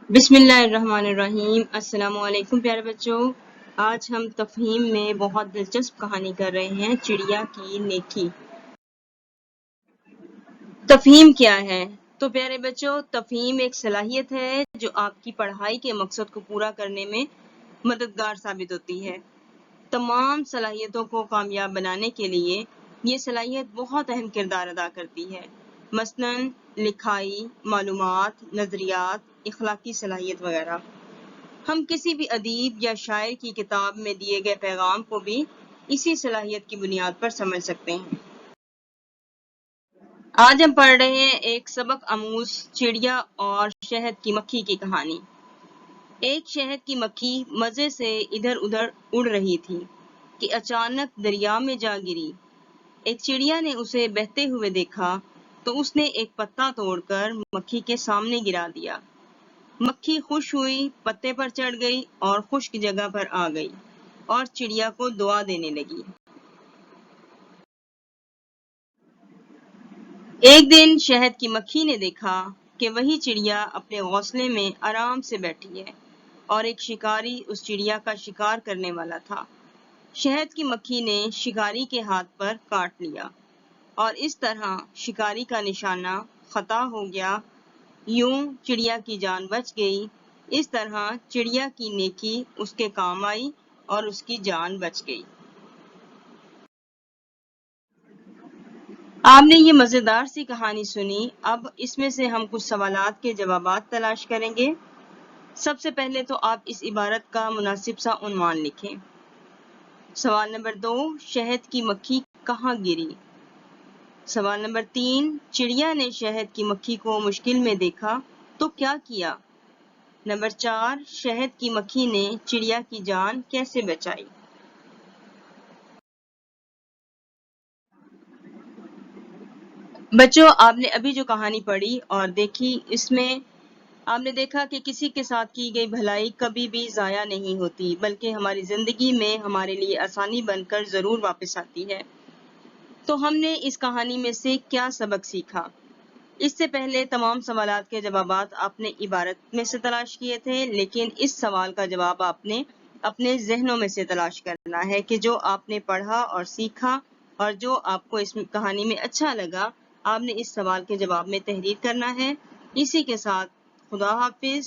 بسم اللہ الرحمن الرحیم۔ السلام علیکم پیارے بچوں، آج ہم تفہیم میں بہت دلچسپ کہانی کر رہے ہیں، چڑیا کی نیکی۔ تفہیم کیا ہے؟ تو پیارے بچوں، تفہیم ایک صلاحیت ہے جو آپ کی پڑھائی کے مقصد کو پورا کرنے میں مددگار ثابت ہوتی ہے۔ تمام صلاحیتوں کو کامیاب بنانے کے لیے یہ صلاحیت بہت اہم کردار ادا کرتی ہے، مثلاً لکھائی، معلومات، نظریات، اخلاقی صلاحیت وغیرہ۔ ہم کسی بھی ادیب یا شاعر کی کتاب میں دیے گئے پیغام کو بھی اسی صلاحیت کی بنیاد پر سمجھ سکتے ہیں۔ آج ہم پڑھ رہے ہیں ایک سبق آموز چڑیا اور شہد کی مکھی کی کہانی۔ ایک شہد کی مکھی مزے سے ادھر ادھر اڑ رہی تھی کہ اچانک دریا میں جا گری۔ ایک چڑیا نے اسے بہتے ہوئے دیکھا تو اس نے ایک پتا توڑ کر مکھی کے سامنے گرا دیا۔ مکھی خوش ہوئی، پتے پر چڑھ گئی اور خشک جگہ پر آ گئی اور چڑیا کو دعا دینے لگی۔ ایک دن شہد کی مکھی نے دیکھا کہ وہی چڑیا اپنے گھونسلے میں آرام سے بیٹھی ہے اور ایک شکاری اس چڑیا کا شکار کرنے والا تھا۔ شہد کی مکھی نے شکاری کے ہاتھ پر کاٹ لیا اور اس طرح شکاری کا نشانہ خطا ہو گیا۔ یوں چڑیا کی جان بچ گئی۔ اس طرح چڑیا کی نیکی اس کے کام آئی اور اس کی جان بچ گئی۔ آپ نے یہ مزیدار سی کہانی سنی۔ اب اس میں سے ہم کچھ سوالات کے جوابات تلاش کریں گے۔ سب سے پہلے تو آپ اس عبارت کا مناسب سا عنوان لکھیں۔ سوال نمبر 2، شہد کی مکھی کہاں گری؟ سوال نمبر 3، چڑیا نے شہد کی مکھی کو مشکل میں دیکھا تو کیا کیا؟ نمبر 4، شہد کی مکھی نے چڑیا کی جان کیسے بچائی؟ بچوں، آپ نے ابھی جو کہانی پڑھی اور دیکھی، اس میں آپ نے دیکھا کہ کسی کے ساتھ کی گئی بھلائی کبھی بھی ضائع نہیں ہوتی، بلکہ ہماری زندگی میں ہمارے لیے آسانی بن کر ضرور واپس آتی ہے۔ تو ہم نے اس کہانی میں سے کیا سبق سیکھا؟ اس سے پہلے تمام سوالات کے جوابات آپ نے عبارت میں سے تلاش کیے تھے، لیکن اس سوال کا جواب آپ نے اپنے ذہنوں میں سے تلاش کرنا ہے کہ جو آپ نے پڑھا اور سیکھا اور جو آپ کو اس کہانی میں اچھا لگا، آپ نے اس سوال کے جواب میں تحریر کرنا ہے۔ اسی کے ساتھ خدا حافظ۔